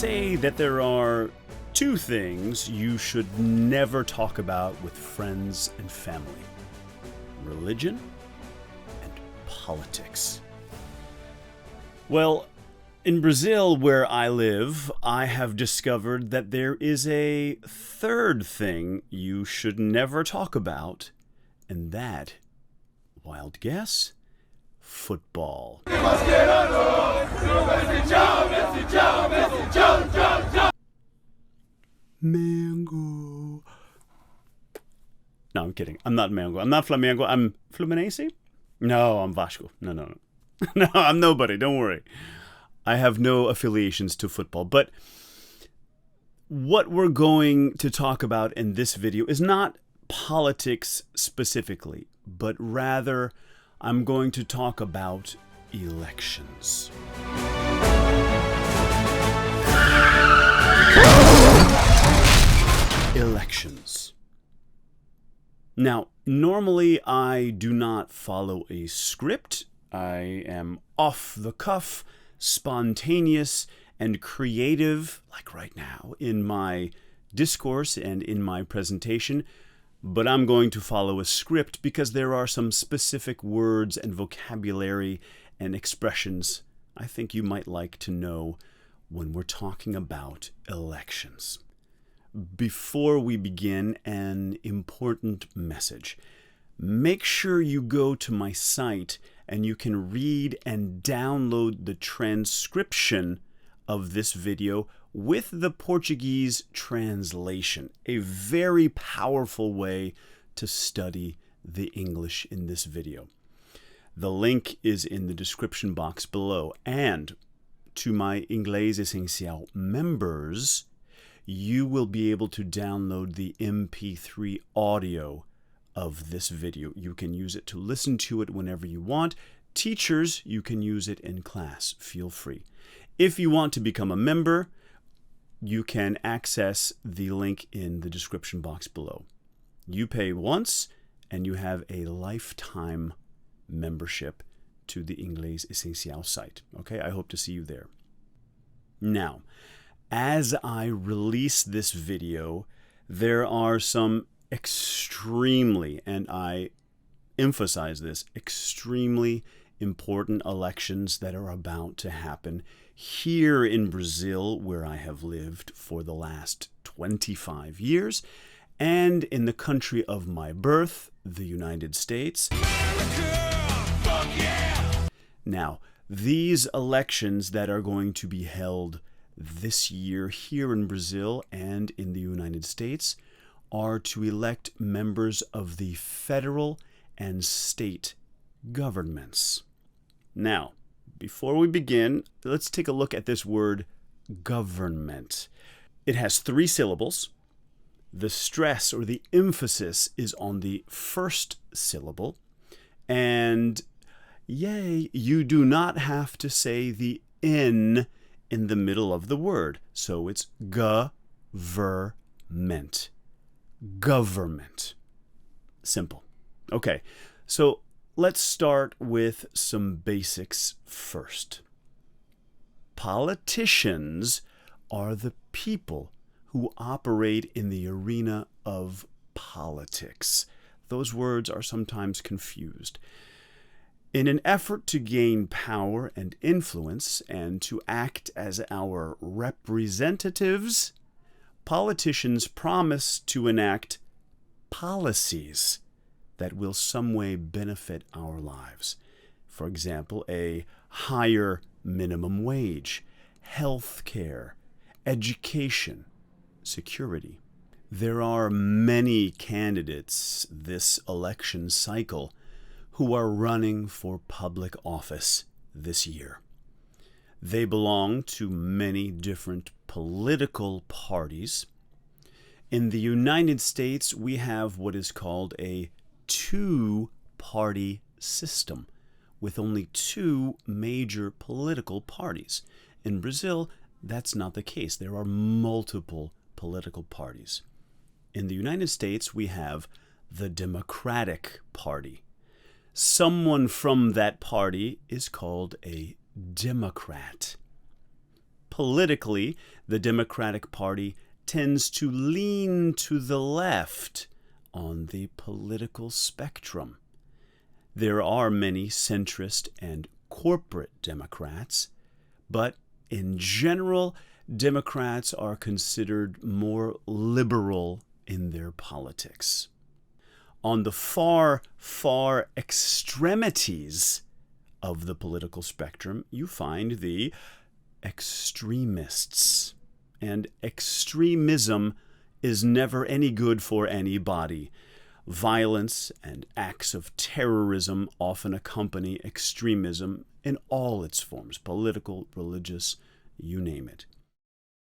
say that there are two things you should never talk about with friends and family: religion and politics. Well, in Brazil, where I live, I have discovered that there is a third thing you should never talk about, and that, wild guess, football. Mango. No, I'm kidding. I'm not Mango. I'm not Flamengo. I'm Fluminense? No, I'm Vasco. No. No, I'm nobody. Don't worry. I have no affiliations to football. But what we're going to talk about in this video is not politics specifically, but rather I'm going to talk about elections. Elections. Now, normally I do not follow a script. I am off the cuff, spontaneous, and creative, like right now, in my discourse and in my presentation. But I'm going to follow a script because there are some specific words and vocabulary and expressions I think you might like to know when we're talking about elections. Before we begin, an important message. Make sure you go to my site and you can read and download the transcription of this video with the Portuguese translation, a very powerful way to study the English in this video. The link is in the description box below, and to my Inglês Essencial members, you will be able to download the MP3 audio of this video. You can use it to listen to it whenever you want. Teachers, you can use it in class. Feel free. If you want to become a member, you can access the link in the description box below. You pay once, and you have a lifetime membership to the Inglês Essencial site. Okay, I hope to see you there. Now, as I release this video, there are some extremely, and I emphasize this, extremely important elections that are about to happen here in Brazil, where I have lived for the last 25 years, and in the country of my birth, the United States. Fuck yeah! Now, these elections that are going to be held this year here in Brazil and in the United States are to elect members of the federal and state governments. Now, before we begin, let's take a look at this word government. It has 3 syllables. The stress or the emphasis is on the first syllable. And yay, you do not have to say the N in the middle of the word. So it's government. Government. Simple. Okay, so let's start with some basics first. Politicians are the people who operate in the arena of politics. Those words are sometimes confused. In an effort to gain power and influence and to act as our representatives, politicians promise to enact policies that will some way benefit our lives. For example, a higher minimum wage, health care, education, security. There are many candidates this election cycle who are running for public office this year. They belong to many different political parties. In the United States, we have what is called a two-party system, with only 2 major political parties. In Brazil, that's not the case. There are multiple political parties. In the United States, we have the Democratic Party. Someone from that party is called a Democrat. politically, the Democratic Party tends to lean to the left on the political spectrum. There are many centrist and corporate Democrats, but in general, Democrats are considered more liberal in their politics. On the far, far extremities of the political spectrum, you find the extremists. And extremism is never any good for anybody. Violence and acts of terrorism often accompany extremism in all its forms, political, religious, you name it.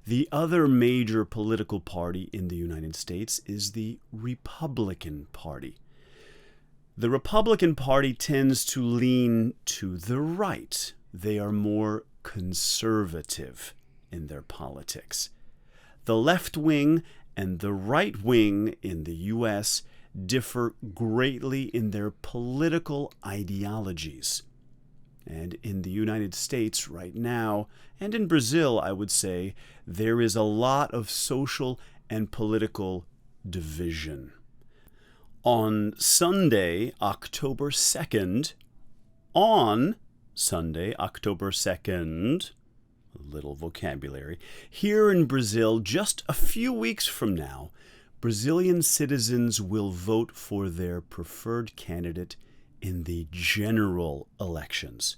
The other major political party in the United States is the Republican Party. The Republican Party tends to lean to the right. They are more conservative in their politics. The left wing and the right wing in the U.S. differ greatly in their political ideologies. And in the United States right now, and in Brazil, I would say, there is a lot of social and political division. On Sunday, October 2nd, little vocabulary, here in Brazil, just a few weeks from now, Brazilian citizens will vote for their preferred candidate in the general elections,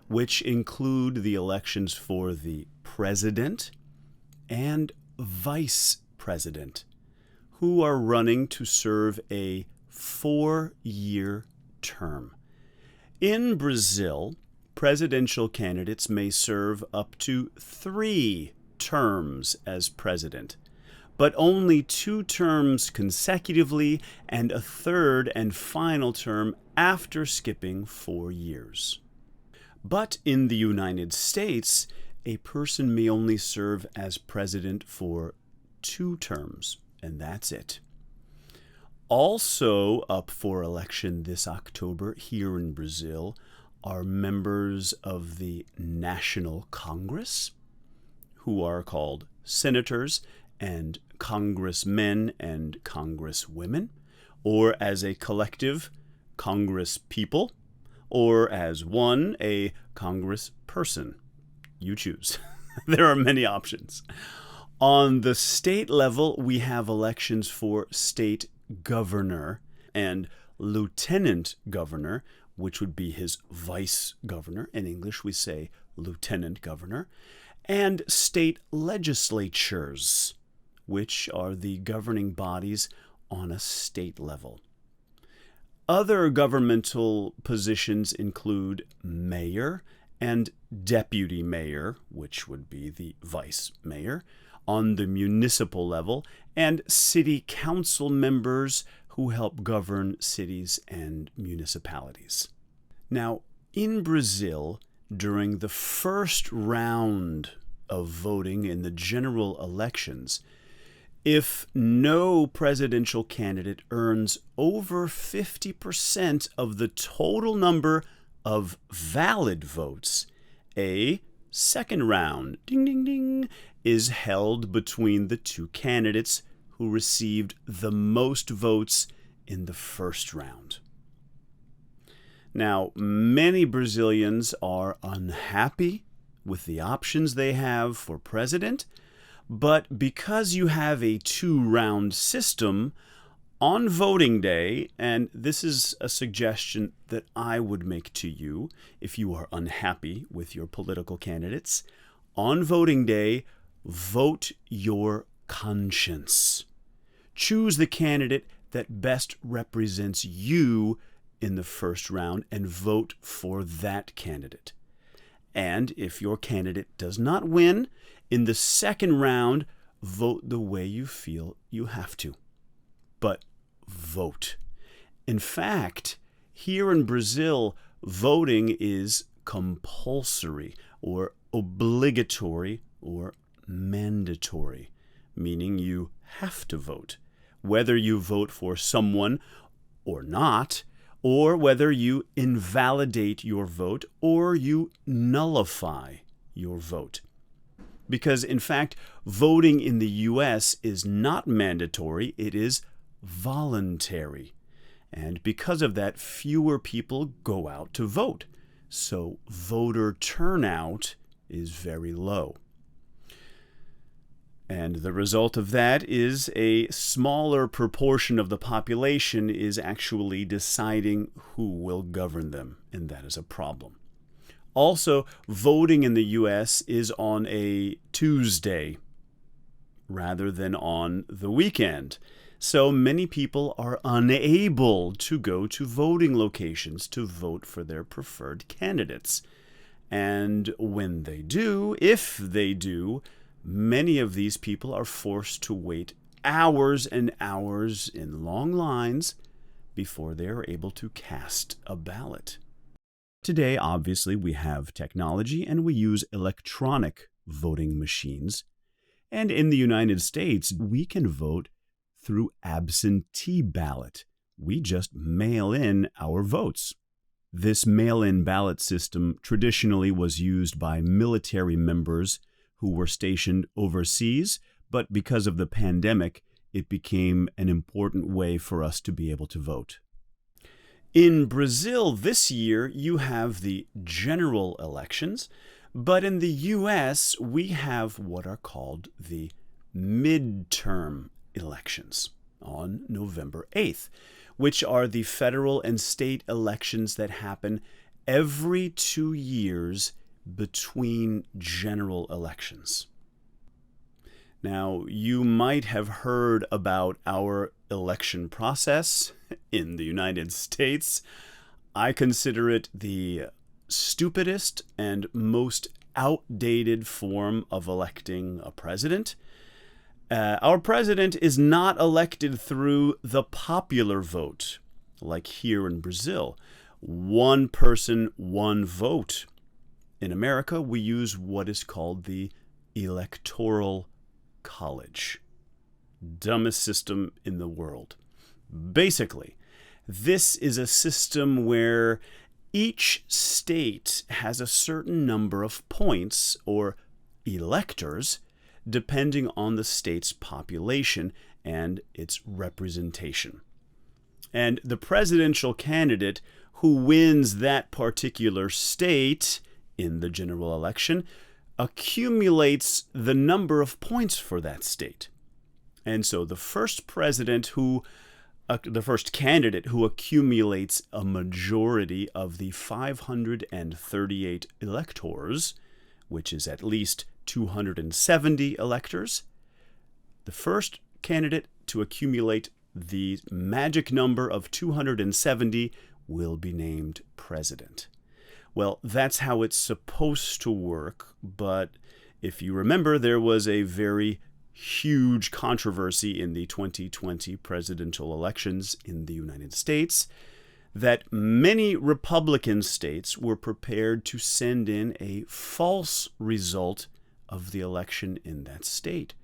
which include the elections for the president and vice president, who are running to serve a 4-year term. In Brazil, presidential candidates may serve up to 3 terms as president, but only 2 terms consecutively and a 3rd and final term after skipping 4 years. But in the United States, a person may only serve as president for 2 terms, and that's it. Also up for election this October here in Brazil are members of the National Congress, who are called senators and congressmen and congresswomen, or as a collective, Congress people, or as one, a congressperson. You choose. There are many options. On the state level, we have elections for state governor and lieutenant governor, which would be his vice governor. In English, we say lieutenant governor. And state legislatures, which are the governing bodies on a state level. Other governmental positions include mayor and deputy mayor, which would be the vice mayor, on the municipal level, and city council members who help govern cities and municipalities. Now, in Brazil, during the first round of voting in the general elections, if no presidential candidate earns over 50% of the total number of valid votes, a second round, ding, ding, ding, is held between the 2 candidates who received the most votes in the first round. Now, many Brazilians are unhappy with the options they have for president, but because you have a 2-round system, on voting day, and this is a suggestion that I would make to you if you are unhappy with your political candidates, on voting day, vote your conscience. Choose the candidate that best represents you in the first round and vote for that candidate. And if your candidate does not win, in the second round, vote the way you feel you have to. But vote. In fact, here in Brazil, voting is compulsory or obligatory or mandatory, meaning you have to vote, whether you vote for someone or not, or whether you invalidate your vote or you nullify your vote. Because, in fact, voting in the U.S. is not mandatory, it is voluntary. And because of that, fewer people go out to vote. So voter turnout is very low. And the result of that is a smaller proportion of the population is actually deciding who will govern them, and that is a problem. Also, voting in the U.S. is on a Tuesday rather than on the weekend. So many people are unable to go to voting locations to vote for their preferred candidates. And when they do, if they do, many of these people are forced to wait hours and hours in long lines before they are able to cast a ballot. Today, obviously, we have technology and we use electronic voting machines. And in the United States, we can vote through absentee ballot. We just mail in our votes. This mail-in ballot system traditionally was used by military members who were stationed overseas, but because of the pandemic, it became an important way for us to be able to vote. In Brazil this year, you have the general elections, but in the U.S., we have what are called the midterm elections on November 8th, which are the federal and state elections that happen every 2 years between general elections. Now, you might have heard about our election process in the United States. I consider it the stupidest and most outdated form of electing a president. Our president is not elected through the popular vote, like here in Brazil. One person, one vote. In America, we use what is called the Electoral College. Dumbest system in the world. Basically, this is a system where each state has a certain number of points, or electors, depending on the state's population and its representation. And the presidential candidate who wins that particular state in the general election accumulates the number of points for that state. And so the first candidate who accumulates a majority of the 538 electors, which is at least 270 electors, the first candidate to accumulate the magic number of 270 will be named president. Well, that's how it's supposed to work, but if you remember, there was a very huge controversy in the 2020 presidential elections in the United States that many Republican states were prepared to send in a false result of the election in that state,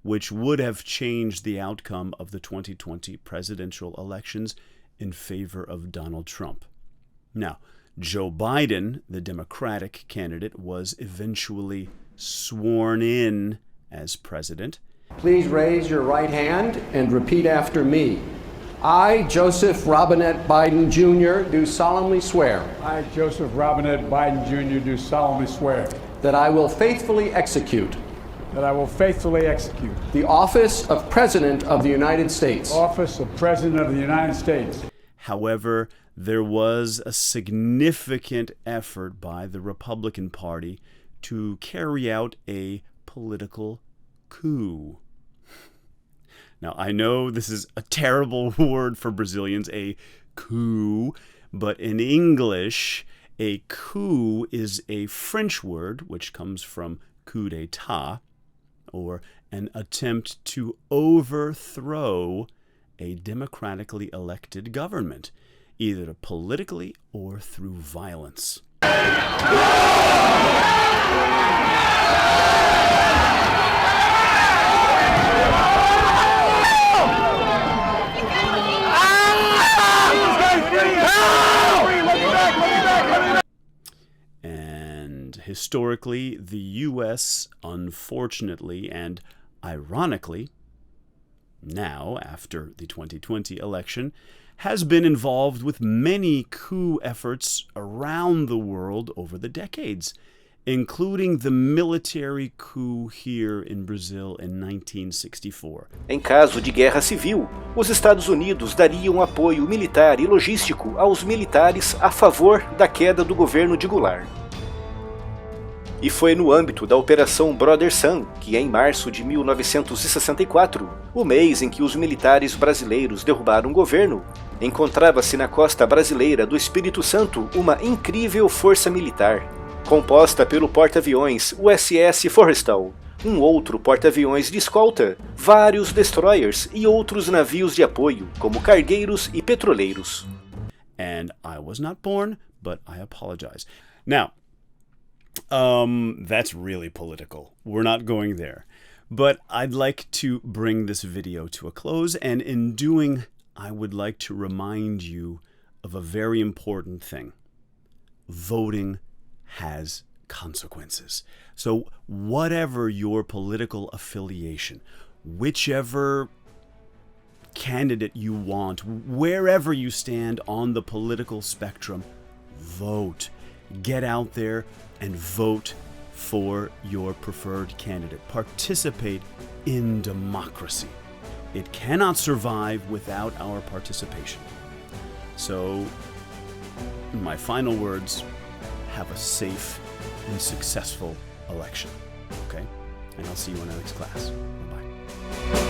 which would have changed the outcome of the 2020 presidential elections in favor of Donald Trump. Now, Joe Biden, the Democratic candidate, was eventually sworn in as president. Please raise your right hand and repeat after me. I, Joseph Robinette Biden Jr., do solemnly swear. I, Joseph Robinette Biden Jr., do solemnly swear. That I will faithfully execute. That I will faithfully execute. The office of President of the United States. Office of President of the United States. However, there was a significant effort by the Republican Party to carry out a political coup. Now, I know this is a terrible word for Brazilians, a coup, but in English, a coup is a French word which comes from coup d'état, or an attempt to overthrow a democratically elected government, either politically or through violence. And Historically, the U.S., unfortunately and ironically, now after the 2020 election, has been involved with many coup efforts around the world over the decades, including the military coup here in Brazil in 1964. Em caso de guerra civil, os Estados Unidos dariam apoio militar e logístico aos militares a favor da queda do governo de Goulart. E foi no âmbito da Operação Brother Sun que, em março de 1964, o mês em que os militares brasileiros derrubaram o governo, encontrava-se na costa brasileira do Espírito Santo uma incrível força militar, composta pelo porta-aviões USS Forrestal, um outro porta-aviões de escolta, vários destroyers e outros navios de apoio, como cargueiros e petroleiros. And I was not born, but I apologize. Now, that's really political. We're not going there. But I'd like to bring this video to a close, and in doing, I would like to remind you of a very important thing. Voting has consequences. So whatever your political affiliation, whichever candidate you want, wherever you stand on the political spectrum, vote. Get out there and vote for your preferred candidate. Participate in democracy. It cannot survive without our participation. So, in my final words, have a safe and successful election. Okay? And I'll see you in the next class. Bye-bye.